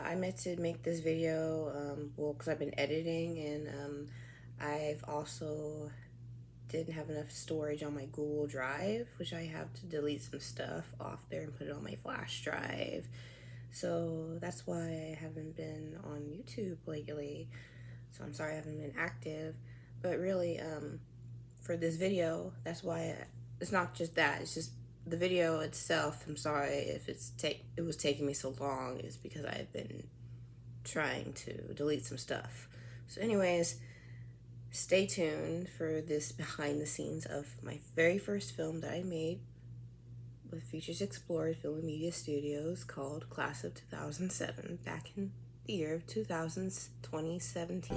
I meant to make this video, well, because I've been editing, and I've also didn't have enough storage on my Google Drive, which I have to delete some stuff off there and put it on my flash drive. So that's why I haven't been on YouTube lately. So I'm sorry I haven't been active. But really, for this video, that's why it's not just that. It's just the video itself. I'm sorry if it was taking me so long. It's because I've been trying to delete some stuff. So anyways, stay tuned for this behind the scenes of my very first film that I made with Features Explored Film and Media Studios, called Class of 2007, back in the year of 2017.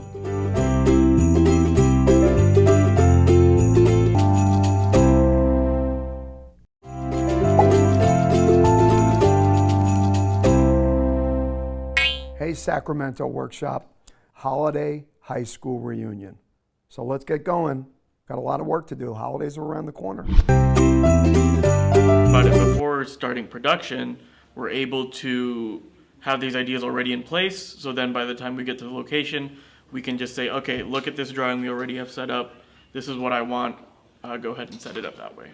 Hey Sacramento Workshop, holiday high school reunion. So let's get going. Got a lot of work to do. Holidays are around the corner. But before starting production, we're able to have these ideas already in place. So then by the time we get to the location, we can just say, okay, look at this drawing we already have set up. This is what I want. Go ahead and set it up that way.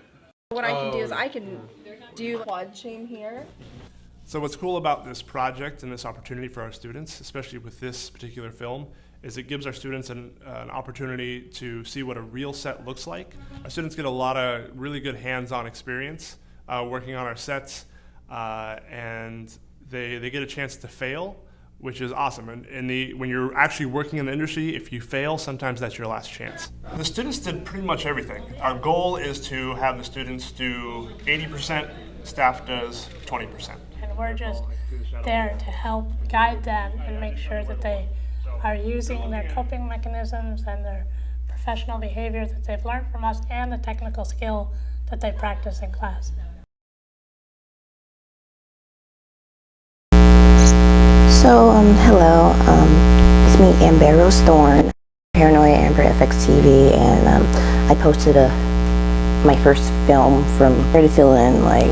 What I can do is I can do quad chain here. So what's cool about this project and this opportunity for our students, especially with this particular film, is it gives our students an opportunity to see what a real set looks like. Our students get a lot of really good hands-on experience working on our sets, and they get a chance to fail, which is awesome. And when you're actually working in the industry, if you fail, sometimes that's your last chance. The students did pretty much everything. Our goal is to have the students do 80%, staff does 20%. And we're just there to help guide them and make sure that they are using their coping mechanisms and their professional behavior that they've learned from us and the technical skill that they practice in class. So, hello, it's me, Amber Rose Thorne, Paranoia Amber FX TV, and I posted my first film from where to fill in, like,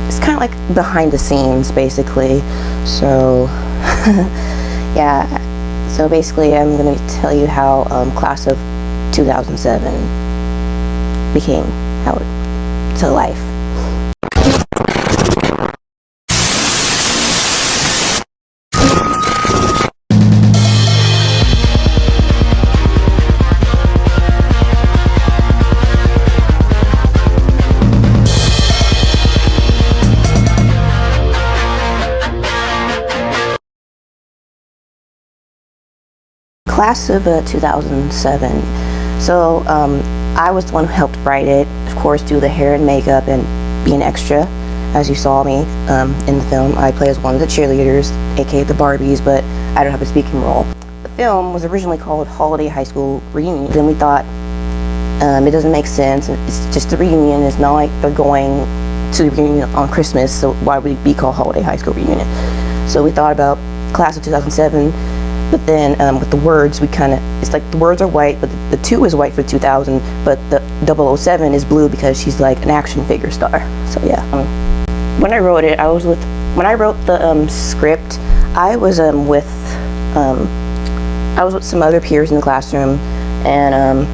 it's kind of like behind the scenes, basically. So, yeah, so basically I'm going to tell you how Class of 2007 became to life. Class of 2007. So I was the one who helped write it, of course, do the hair and makeup and be an extra. As you saw me in the film, I play as one of the cheerleaders, aka the Barbies, but I don't have a speaking role. The film was originally called Holiday High School Reunion. Then we thought it doesn't make sense. It's just a reunion. It's not like they're going to the reunion on Christmas, so why would it be called Holiday High School Reunion? So we thought about Class of 2007. But then with the words, it's like the words are white, but the 2 is white for 2000, but the 007 is blue because she's like an action figure star. So yeah. When I wrote it, when I wrote the script, I was with some other peers in the classroom, and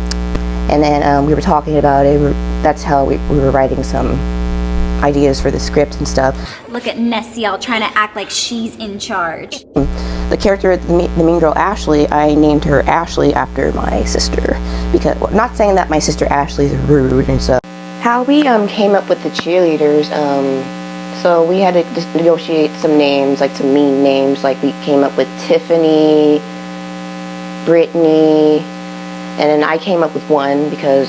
then we were talking about it. That's how we were writing some ideas for the script and stuff. Look at Nessie all trying to act like she's in charge. The character, the mean girl Ashley, I named her Ashley after my sister, because, well, not saying that my sister Ashley is rude and stuff. How we came up with the cheerleaders, so we had to just negotiate some names, like some mean names, like we came up with Tiffany, Brittany, and then I came up with one because,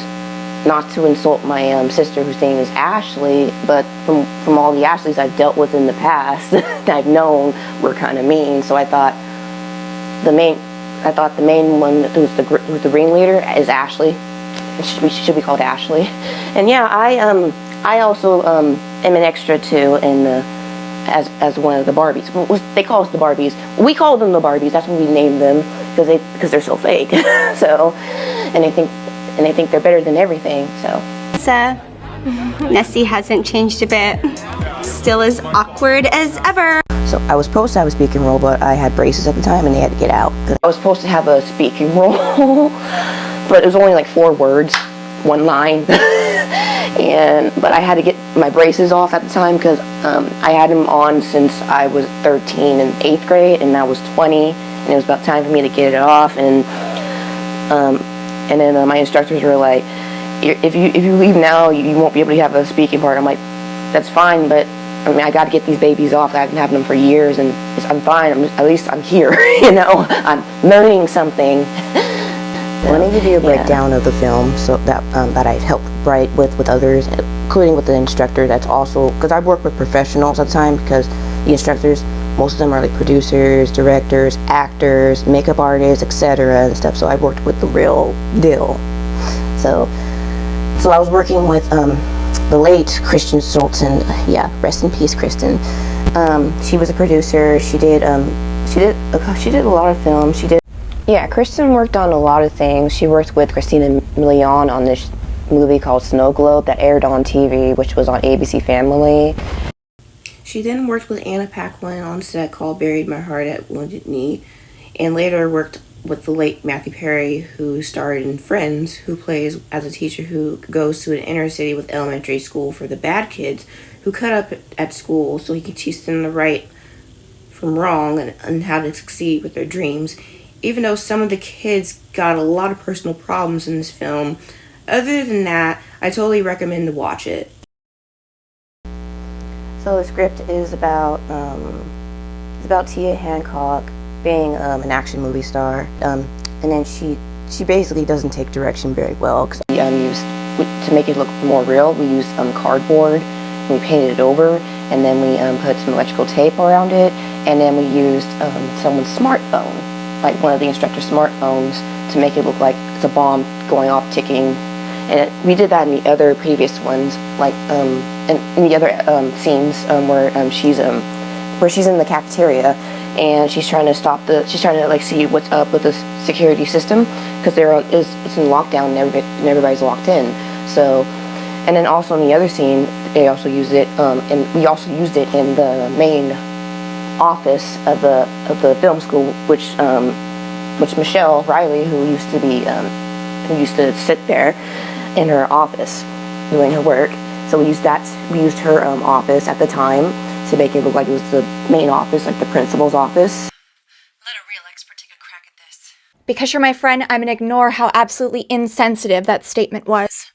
not to insult my sister whose name is Ashley, but from all the Ashleys I've dealt with in the past that I've known were kind of mean. So I thought the main one who's the ringleader is Ashley. She should be called Ashley. And yeah, I also am an extra too in as one of the Barbies. They call us the Barbies. We call them the Barbies. That's what we named them because they're so fake. So, and I think they're better than everything, so. Nessie hasn't changed a bit. Still as awkward as ever. So I was supposed to have a speaking role, but I had braces at the time and they had to get out. I was supposed to have a speaking role, but it was only like 4 words, 1 line. But I had to get my braces off at the time because I had them on since I was 13 in 8th grade, and I was 20, and it was about time for me to get it off. And then my instructors were like, if you leave now, you won't be able to have a speaking part. I'm like, that's fine, but I mean, I got to get these babies off. I've been having them for years, and I'm fine. At least I'm here, you know. I'm learning something. Let me give you a breakdown of the film so that I've helped write with others, including with the instructor. That's also because I've worked with professionals at the time, because the instructors, most of them are like producers, directors, actors, makeup artists, etc. and stuff. So I've worked with the real deal. So I was working with the late Kristen Sultan. Yeah, rest in peace, Kristen. She was a producer. She did a lot of films. Yeah, Kristen worked on a lot of things. She worked with Christina Milian on this movie called Snow Globe that aired on TV, which was on ABC Family. She then worked with Anna Paquin on set called Buried My Heart at Wounded Knee, and later worked with the late Matthew Perry, who starred in Friends, who plays as a teacher who goes to an inner city with elementary school for the bad kids who cut up at school so he can teach them the right from wrong and how to succeed with their dreams. Even though some of the kids got a lot of personal problems in this film, other than that, I totally recommend to watch it. So the script is about Tia Hancock being an action movie star, and then she basically doesn't take direction very well. Cause we used, to make it look more real, we used cardboard, and we painted it over, and then we put some electrical tape around it, and then we used someone's smartphone, like one of the instructor's smartphones, to make it look like it's a bomb going off, ticking. And we did that in the other previous ones, like in the other scenes where she's in the cafeteria and she's trying to like see what's up with the security system, because it's in lockdown and everybody's locked in. So, and then also in the other scene, they also used it, and we also used it in the main office of the film school, which Michelle Riley, who used to sit there in her office doing her work. So we used her office at the time to make it look like it was the main office, like the principal's office. Let a real expert take a crack at this. Because you're my friend, I'm gonna ignore how absolutely insensitive that statement was.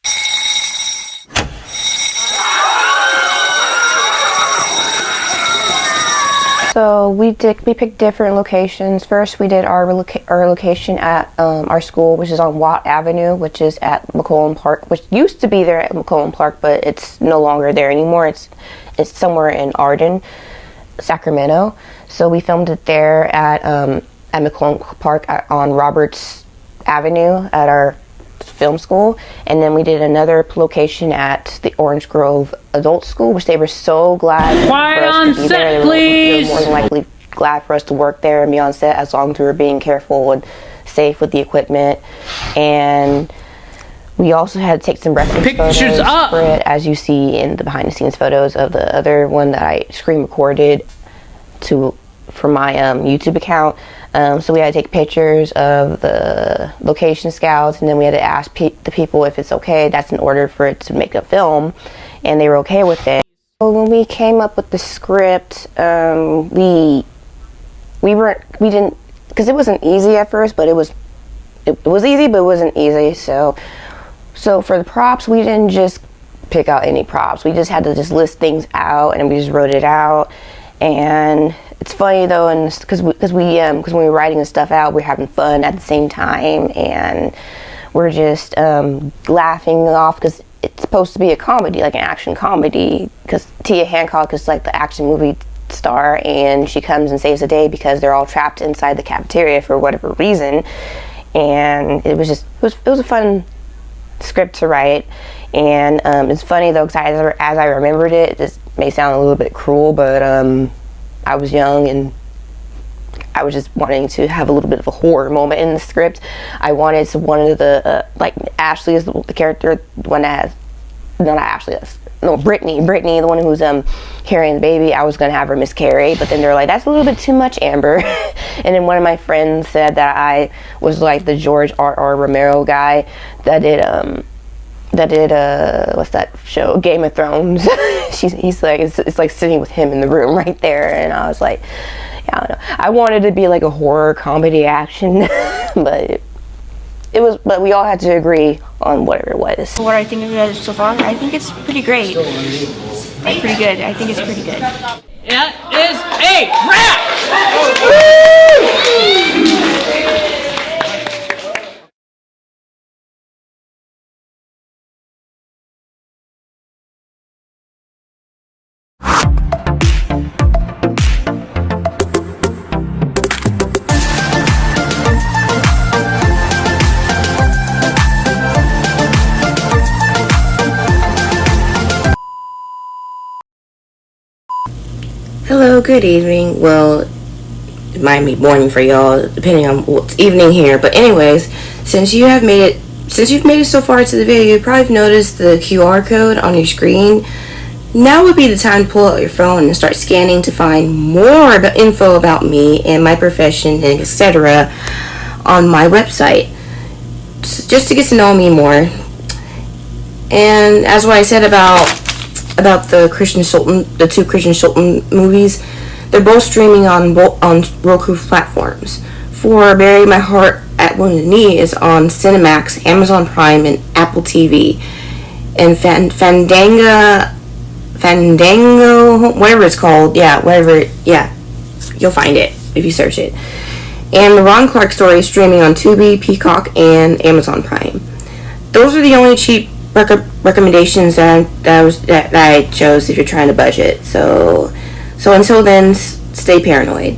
So we picked different locations. First, we did our location at our school, which is on Watt Avenue, which is at McCollum Park, which used to be there at McCollum Park, but it's no longer there anymore. It's somewhere in Arden, Sacramento. So we filmed it there at McCollum Park on Roberts Avenue at our film school, and then we did another location at the Orange Grove Adult School, which they were so glad for us to be there. They were more than likely glad for us to work there and be on set, as long as we were being careful and safe with the equipment. And we also had to take some reference photos for it, as you see in the behind the scenes photos of the other one that I screen recorded for my YouTube account. So we had to take pictures of the location scouts, and then we had to ask the people if it's okay. That's in order for it to make a film, and they were okay with it. So when we came up with the script, we didn't, because it wasn't easy at first, but it was easy, but it wasn't easy. So for the props, we didn't just pick out any props. We just had to just list things out, and we just wrote it out. And it's funny though, and because when we were writing this stuff out, we're having fun at the same time, and we're just laughing off, because it's supposed to be a comedy, like an action comedy, because Tia Hancock is like the action movie star, and she comes and saves the day because they're all trapped inside the cafeteria for whatever reason. And it was a fun script to write. And it's funny though, because as I remembered it, this may sound a little bit cruel, but I was young and I was just wanting to have a little bit of a horror moment in the script. I wanted one of the like Ashley is the character, the one that has not Ashley, no, Brittany, the one who's carrying the baby, I was gonna have her miscarry, but then they're like, that's a little bit too much, Amber. And then one of my friends said that I was like the George R.R. Romero guy that did what's that show, Game of Thrones. He's like, it's like sitting with him in the room right there, and I was like, yeah, I don't know. I wanted to be like a horror comedy action, but but we all had to agree on whatever it was. What I think of it so far, I think it's pretty great. It's pretty good. I think it's pretty good. It is a wrap! Hello, good evening. Well, it might be morning for y'all, depending on what's evening here. But anyways, since you've made it so far to the video, you probably noticed the QR code on your screen. Now would be the time to pull out your phone and start scanning to find more info about me and my profession and etc. on my website, just to get to know me more. And as what I said about the two Christian Schulten movies, they're both streaming on Roku platforms. For Bury My Heart at Wounded Knee is on Cinemax, Amazon Prime, and Apple TV. And Fandango, whatever it's called, you'll find it if you search it. And the Ron Clark story is streaming on Tubi, Peacock, and Amazon Prime. Those are the only cheap recommendations that I chose if you're trying to budget. So until then, stay paranoid.